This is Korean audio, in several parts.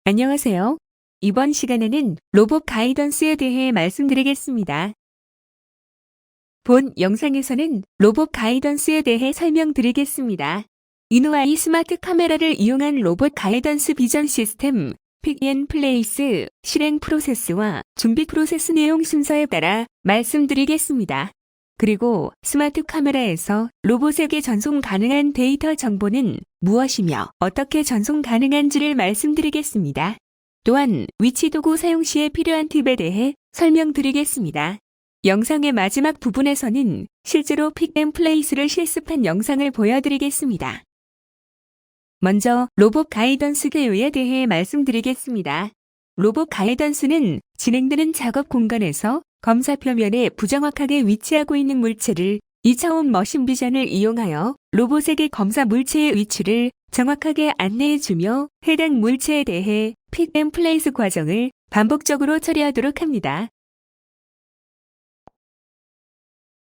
안녕하세요. 이번 시간에는 로봇 가이던스에 대해 말씀드리겠습니다. 본 영상에서는 로봇 가이던스에 대해 설명드리겠습니다. 이노아이 스마트 카메라를 이용한 로봇 가이던스 비전 시스템, 픽앤플레이스, 실행 프로세스와 준비 프로세스 내용 순서에 따라 말씀드리겠습니다. 그리고 스마트 카메라에서 로봇에게 전송 가능한 데이터 정보는 무엇이며 어떻게 전송 가능한지를 말씀드리겠습니다. 또한 위치 도구 사용 시에 필요한 팁에 대해 설명드리겠습니다. 영상의 마지막 부분에서는 실제로 픽앤플레이스를 실습한 영상을 보여드리겠습니다. 먼저 로봇 가이던스 개요에 대해 말씀드리겠습니다. 로봇 가이던스는 진행되는 작업 공간에서 검사 표면에 부정확하게 위치하고 있는 물체를 2차원 머신 비전을 이용하여 로봇에게 검사 물체의 위치를 정확하게 안내해주며 해당 물체에 대해 픽앤플레이스 과정을 반복적으로 처리하도록 합니다.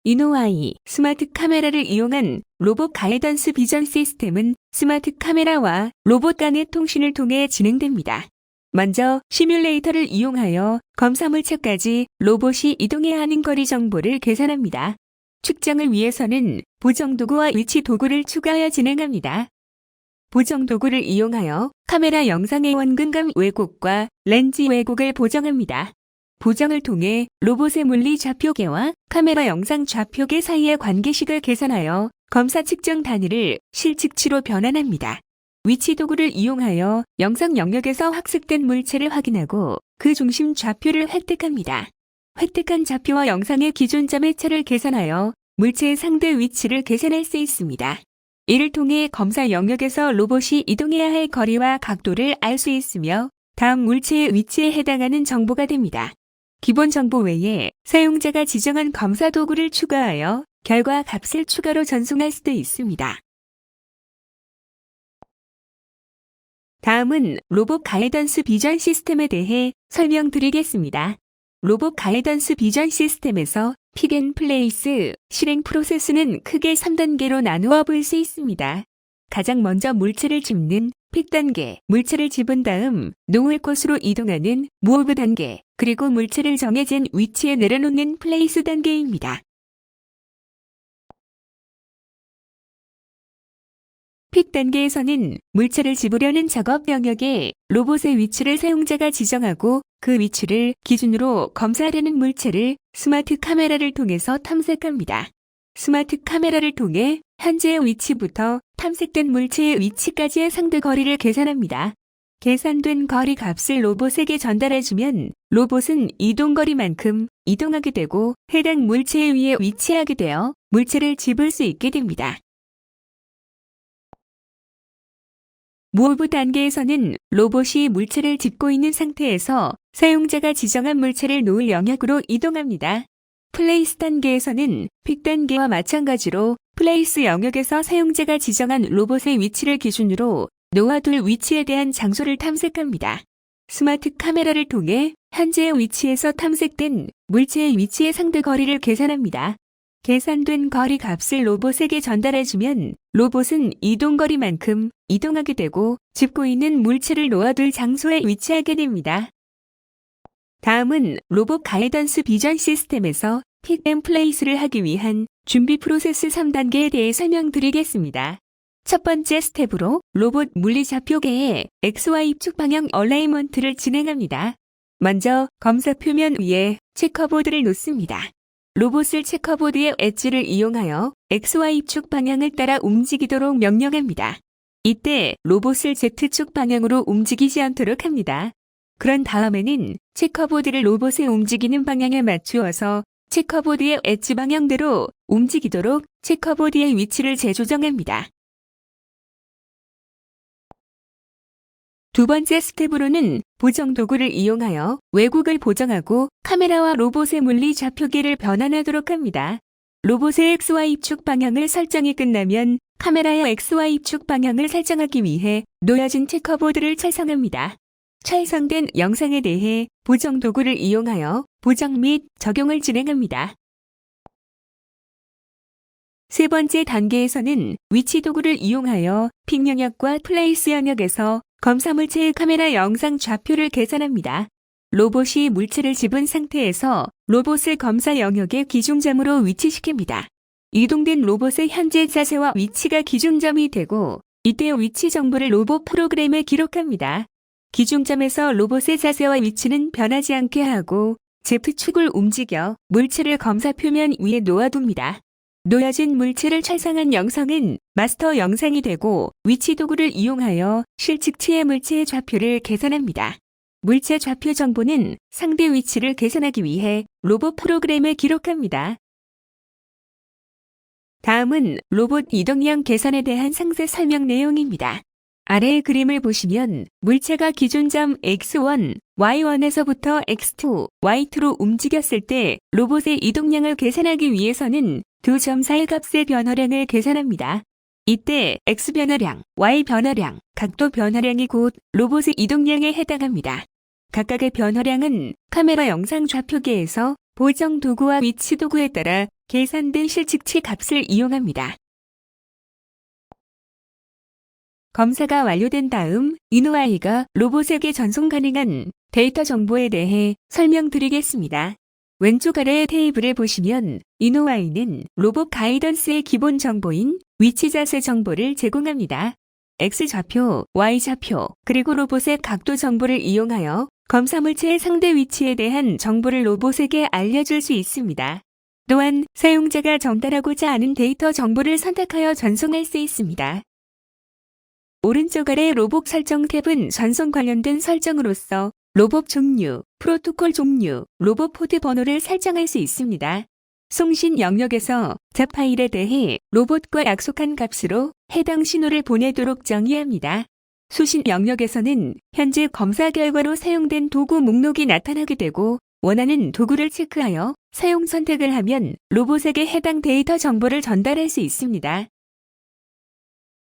이노아이 스마트 카메라를 이용한 로봇 가이던스 비전 시스템은 스마트 카메라와 로봇 간의 통신을 통해 진행됩니다. 먼저 시뮬레이터를 이용하여 검사 물체까지 로봇이 이동해야 하는 거리 정보를 계산합니다. 측정을 위해서는 보정 도구와 위치 도구를 추가하여 진행합니다. 보정 도구를 이용하여 카메라 영상의 원근감 왜곡과 렌즈 왜곡을 보정합니다. 보정을 통해 로봇의 물리 좌표계와 카메라 영상 좌표계 사이의 관계식을 계산하여 검사 측정 단위를 실측치로 변환합니다. 위치 도구를 이용하여 영상 영역에서 학습된 물체를 확인하고 그 중심 좌표를 획득합니다. 획득한 좌표와 영상의 기준점의 차를 계산하여 물체의 상대 위치를 계산할 수 있습니다. 이를 통해 검사 영역에서 로봇이 이동해야 할 거리와 각도를 알 수 있으며 다음 물체의 위치에 해당하는 정보가 됩니다. 기본 정보 외에 사용자가 지정한 검사 도구를 추가하여 결과 값을 추가로 전송할 수도 있습니다. 다음은 로봇 가이던스 비전 시스템에 대해 설명드리겠습니다. 로봇 가이던스 비전 시스템에서 픽앤플레이스, 실행 프로세스는 크게 3단계로 나누어 볼 수 있습니다. 가장 먼저 물체를 집는 픽 단계, 물체를 집은 다음 놓을 곳으로 이동하는 무브 단계, 그리고 물체를 정해진 위치에 내려놓는 플레이스 단계입니다. 픽 단계에서는 물체를 집으려는 작업 영역에 로봇의 위치를 사용자가 지정하고 그 위치를 기준으로 검사하려는 물체를 스마트 카메라를 통해서 탐색합니다. 스마트 카메라를 통해 현재의 위치부터 탐색된 물체의 위치까지의 상대 거리를 계산합니다. 계산된 거리 값을 로봇에게 전달해주면 로봇은 이동거리만큼 이동하게 되고 해당 물체 위에 위치하게 되어 물체를 집을 수 있게 됩니다. 무브 단계에서는 로봇이 물체를 짚고 있는 상태에서 사용자가 지정한 물체를 놓을 영역으로 이동합니다. 플레이스 단계에서는 픽 단계와 마찬가지로 플레이스 영역에서 사용자가 지정한 로봇의 위치를 기준으로 놓아둘 위치에 대한 장소를 탐색합니다. 스마트 카메라를 통해 현재의 위치에서 탐색된 물체의 위치의 상대 거리를 계산합니다. 계산된 거리 값을 로봇에게 전달해주면 로봇은 이동거리만큼 이동하게 되고 짚고 있는 물체를 놓아둘 장소에 위치하게 됩니다. 다음은 로봇 가이던스 비전 시스템에서 픽앤플레이스를 하기 위한 준비 프로세스 3단계에 대해 설명드리겠습니다. 첫 번째 스텝으로 로봇 물리 좌표계의 XY축 방향 얼라이먼트를 진행합니다. 먼저 검사 표면 위에 체커보드를 놓습니다. 로봇을 체커보드의 엣지를 이용하여 XY축 방향을 따라 움직이도록 명령합니다. 이때 로봇을 Z축 방향으로 움직이지 않도록 합니다. 그런 다음에는 체커보드를 로봇의 움직이는 방향에 맞추어서 체커보드의 엣지 방향대로 움직이도록 체커보드의 위치를 재조정합니다. 두 번째 스텝으로는 보정 도구를 이용하여 왜곡을 보정하고 카메라와 로봇의 물리 좌표계를 변환하도록 합니다. 로봇의 XY축 방향을 설정이 끝나면 카메라의 XY축 방향을 설정하기 위해 놓여진 체커보드를 촬영합니다. 촬영된 영상에 대해 보정 도구를 이용하여 보정 및 적용을 진행합니다. 세 번째 단계에서는 위치 도구를 이용하여 픽 영역과 플레이스 영역에서 검사 물체의 카메라 영상 좌표를 계산합니다. 로봇이 물체를 집은 상태에서 로봇을 검사 영역의 기준점으로 위치시킵니다. 이동된 로봇의 현재 자세와 위치가 기준점이 되고 이때 위치 정보를 로봇 프로그램에 기록합니다. 기준점에서 로봇의 자세와 위치는 변하지 않게 하고 Z축을 움직여 물체를 검사 표면 위에 놓아둡니다. 놓여진 물체를 촬영한 영상은 마스터 영상이 되고 위치 도구를 이용하여 실측치의 물체의 좌표를 계산합니다. 물체 좌표 정보는 상대 위치를 계산하기 위해 로봇 프로그램에 기록합니다. 다음은 로봇 이동량 계산에 대한 상세 설명 내용입니다. 아래의 그림을 보시면 물체가 기준점 X1, Y1에서부터 X2, Y2로 움직였을 때 로봇의 이동량을 계산하기 위해서는 두 점 사이 값의 변화량을 계산합니다. 이때 X 변화량, Y 변화량, 각도 변화량이 곧 로봇의 이동량에 해당합니다. 각각의 변화량은 카메라 영상 좌표계에서 보정 도구와 위치 도구에 따라 계산된 실측치 값을 이용합니다. 검사가 완료된 다음 이노아이가 로봇에게 전송 가능한 데이터 정보에 대해 설명드리겠습니다. 왼쪽 아래의 테이블을 보시면 이노아이는 로봇 가이던스의 기본 정보인 위치 자세 정보를 제공합니다. X 좌표, Y 좌표, 그리고 로봇의 각도 정보를 이용하여 검사 물체의 상대 위치에 대한 정보를 로봇에게 알려줄 수 있습니다. 또한 사용자가 전달하고자 하는 데이터 정보를 선택하여 전송할 수 있습니다. 오른쪽 아래 로봇 설정 탭은 전송 관련된 설정으로서 로봇 종류, 프로토콜 종류, 로봇 포드 번호를 설정할 수 있습니다. 송신 영역에서 자 파일에 대해 로봇과 약속한 값으로 해당 신호를 보내도록 정의합니다. 수신 영역에서는 현재 검사 결과로 사용된 도구 목록이 나타나게 되고 원하는 도구를 체크하여 사용 선택을 하면 로봇에게 해당 데이터 정보를 전달할 수 있습니다.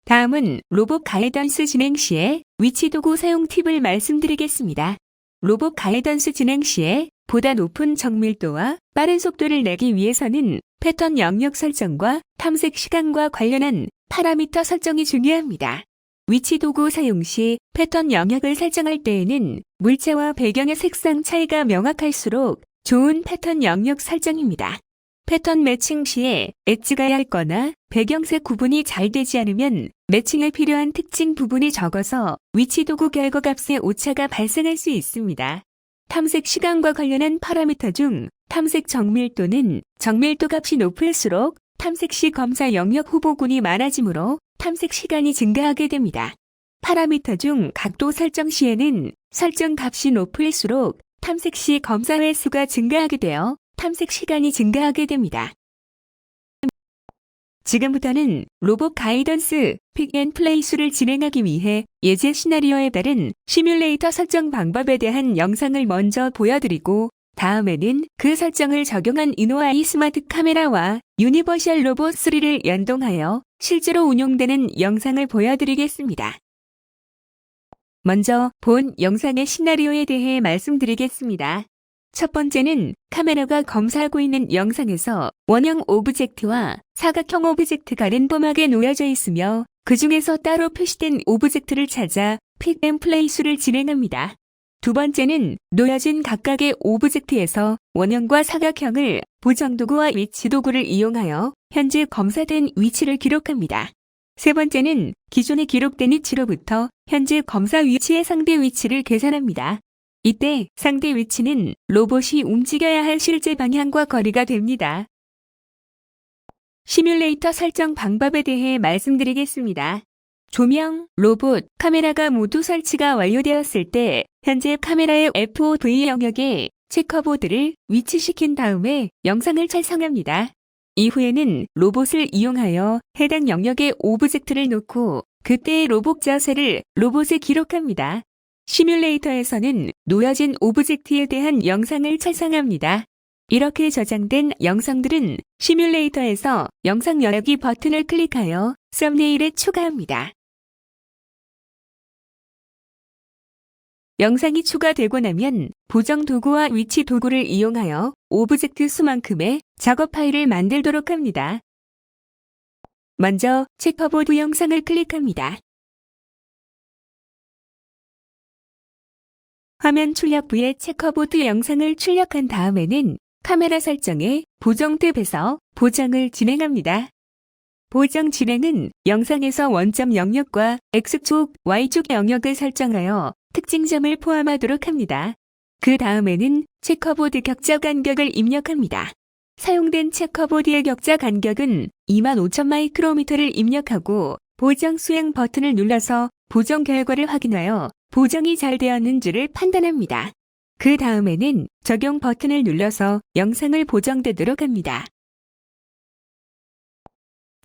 다음은 로봇 가이던스 진행 시에 위치 도구 사용 팁을 말씀드리겠습니다. 로봇 가이던스 진행 시에 보다 높은 정밀도와 빠른 속도를 내기 위해서는 패턴 영역 설정과 탐색 시간과 관련한 파라미터 설정이 중요합니다. 위치 도구 사용 시 패턴 영역을 설정할 때에는 물체와 배경의 색상 차이가 명확할수록 좋은 패턴 영역 설정입니다. 패턴 매칭 시에 엣지가 얇거나 배경색 구분이 잘 되지 않으면 매칭에 필요한 특징 부분이 적어서 위치 도구 결과값에 오차가 발생할 수 있습니다. 탐색 시간과 관련한 파라미터 중 탐색 정밀도는 정밀도 값이 높을수록 탐색 시 검사 영역 후보군이 많아지므로 탐색 시간이 증가하게 됩니다. 파라미터 중 각도 설정 시에는 설정 값이 높을수록 탐색 시 검사 횟수가 증가하게 되어 탐색 시간이 증가하게 됩니다. 지금부터는 로봇 가이던스 픽앤플레이스를 진행하기 위해 예제 시나리오에 따른 시뮬레이터 설정 방법에 대한 영상을 먼저 보여드리고 다음에는 그 설정을 적용한 이노아이 스마트 카메라와 유니버셜 로봇 3를 연동하여 실제로 운용되는 영상을 보여드리겠습니다. 먼저 본 영상의 시나리오에 대해 말씀드리겠습니다. 첫 번째는 카메라가 검사하고 있는 영상에서 원형 오브젝트와 사각형 오브젝트가 랜덤하게 놓여져 있으며 그 중에서 따로 표시된 오브젝트를 찾아 픽앤플레이스를 진행합니다. 두 번째는 놓여진 각각의 오브젝트에서 원형과 사각형을 보정도구와 위치 도구를 이용하여 현재 검사된 위치를 기록합니다. 세 번째는 기존에 기록된 위치로부터 현재 검사 위치의 상대 위치를 계산합니다. 이때 상대 위치는 로봇이 움직여야 할 실제 방향과 거리가 됩니다. 시뮬레이터 설정 방법에 대해 말씀드리겠습니다. 조명, 로봇, 카메라가 모두 설치가 완료되었을 때 현재 카메라의 FOV 영역에 체커보드를 위치시킨 다음에 영상을 촬영합니다. 이후에는 로봇을 이용하여 해당 영역에 오브젝트를 놓고 그때의 로봇 자세를 로봇에 기록합니다. 시뮬레이터에서는 놓여진 오브젝트에 대한 영상을 촬영합니다. 이렇게 저장된 영상들은 시뮬레이터에서 영상 열기 버튼을 클릭하여 썸네일에 추가합니다. 영상이 추가되고 나면 보정 도구와 위치 도구를 이용하여 오브젝트 수만큼의 작업 파일을 만들도록 합니다. 먼저 체커보드 영상을 클릭합니다. 화면 출력부에 체커보드 영상을 출력한 다음에는 카메라 설정에 보정 탭에서 보정을 진행합니다. 보정 진행은 영상에서 원점 영역과 X축, Y축 영역을 설정하여 특징점을 포함하도록 합니다. 그 다음에는 체커보드 격자 간격을 입력합니다. 사용된 체커보드의 격자 간격은 25,000 마이크로미터를 입력하고 보정 수행 버튼을 눌러서 보정 결과를 확인하여 보정이 잘 되었는지를 판단합니다. 그 다음에는 적용 버튼을 눌러서 영상을 보정되도록 합니다.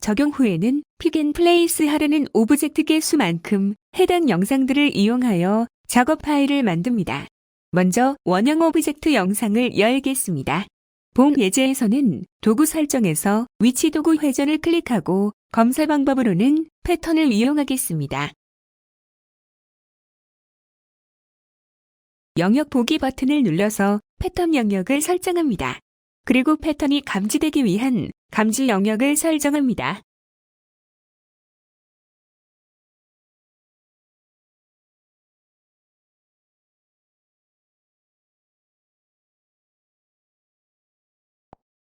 적용 후에는 픽앤플레이스 하려는 오브젝트 개수만큼 해당 영상들을 이용하여 작업 파일을 만듭니다. 먼저 원형 오브젝트 영상을 열겠습니다. 본 예제에서는 도구 설정에서 위치 도구 회전을 클릭하고 검사 방법으로는 패턴을 이용하겠습니다. 영역 보기 버튼을 눌러서 패턴 영역을 설정합니다. 그리고 패턴이 감지되기 위한 감지 영역을 설정합니다.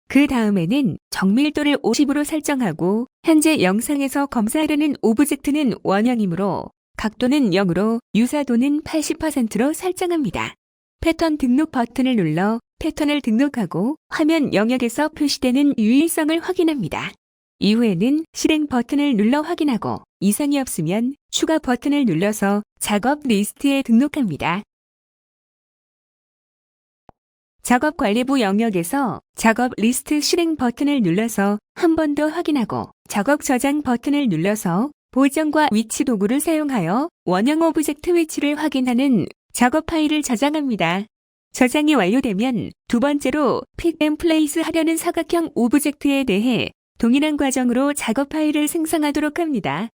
그 다음에는 정밀도를 50으로 설정하고 현재 영상에서 검사하려는 오브젝트는 원형이므로 각도는 0으로 유사도는 80%로 설정합니다. 패턴 등록 버튼을 눌러 패턴을 등록하고 화면 영역에서 표시되는 유일성을 확인합니다. 이후에는 실행 버튼을 눌러 확인하고 이상이 없으면 추가 버튼을 눌러서 작업 리스트에 등록합니다. 작업 관리부 영역에서 작업 리스트 실행 버튼을 눌러서 한 번 더 확인하고 작업 저장 버튼을 눌러서 보정과 위치 도구를 사용하여 원형 오브젝트 위치를 확인하는 작업 파일을 저장합니다. 저장이 완료되면 두 번째로 픽앤플레이스 하려는 사각형 오브젝트에 대해 동일한 과정으로 작업 파일을 생성하도록 합니다.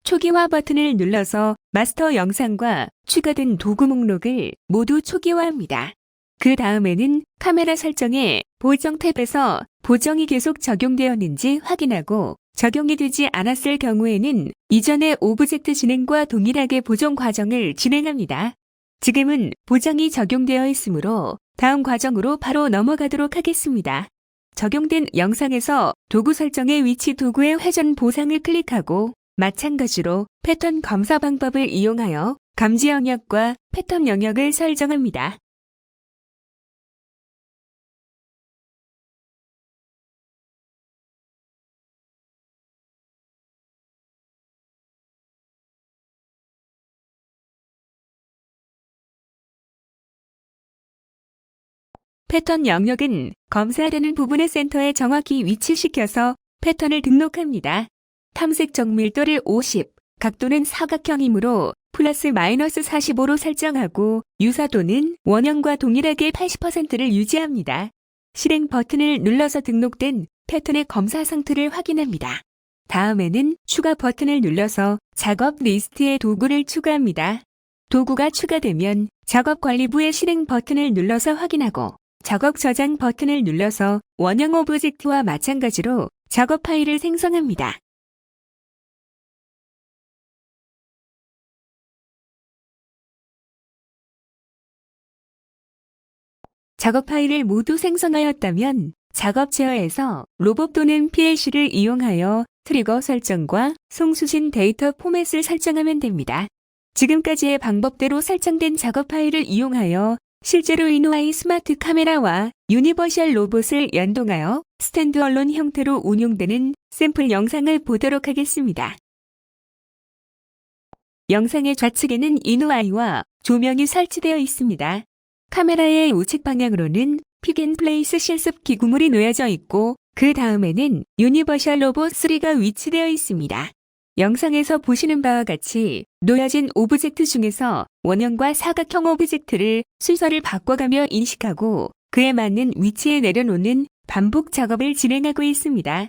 초기화 버튼을 눌러서 마스터 영상과 추가된 도구 목록을 모두 초기화합니다. 그 다음에는 카메라 설정에 보정 탭에서 보정이 계속 적용되었는지 확인하고 적용이 되지 않았을 경우에는 이전의 오브젝트 진행과 동일하게 보정 과정을 진행합니다. 지금은 보정이 적용되어 있으므로 다음 과정으로 바로 넘어가도록 하겠습니다. 적용된 영상에서 도구 설정의 위치 도구의 회전 보상을 클릭하고 마찬가지로 패턴 검사 방법을 이용하여 감지 영역과 패턴 영역을 설정합니다. 패턴 영역은 검사하려는 부분의 센터에 정확히 위치시켜서 패턴을 등록합니다. 탐색 정밀도를 50, 각도는 사각형이므로 플러스 마이너스 45로 설정하고 유사도는 원형과 동일하게 80%를 유지합니다. 실행 버튼을 눌러서 등록된 패턴의 검사 상태를 확인합니다. 다음에는 추가 버튼을 눌러서 작업 리스트에 도구를 추가합니다. 도구가 추가되면 작업 관리부의 실행 버튼을 눌러서 확인하고 작업 저장 버튼을 눌러서 원형 오브젝트와 마찬가지로 작업 파일을 생성합니다. 작업 파일을 모두 생성하였다면 작업 제어에서 로봇 또는 PLC를 이용하여 트리거 설정과 송수신 데이터 포맷을 설정하면 됩니다. 지금까지의 방법대로 설정된 작업 파일을 이용하여 실제로 이노아이 스마트 카메라와 유니버셜 로봇을 연동하여 스탠드얼론 형태로 운용되는 샘플 영상을 보도록 하겠습니다. 영상의 좌측에는 이노아이와 조명이 설치되어 있습니다. 카메라의 우측 방향으로는 픽앤플레이스 실습 기구물이 놓여져 있고 그 다음에는 유니버셜 로봇 3가 위치되어 있습니다. 영상에서 보시는 바와 같이 놓여진 오브젝트 중에서 원형과 사각형 오브젝트를 순서를 바꿔가며 인식하고 그에 맞는 위치에 내려놓는 반복 작업을 진행하고 있습니다.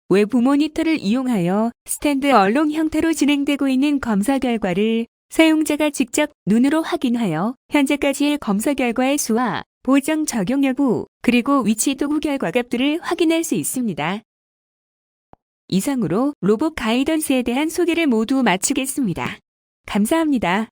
외부 모니터를 이용하여 스탠드 얼론 형태로 진행되고 있는 검사 결과를 사용자가 직접 눈으로 확인하여 현재까지의 검사 결과의 수와 보정 적용 여부 그리고 위치 도구 결과 값들을 확인할 수 있습니다. 이상으로 로봇 가이던스에 대한 소개를 모두 마치겠습니다. 감사합니다.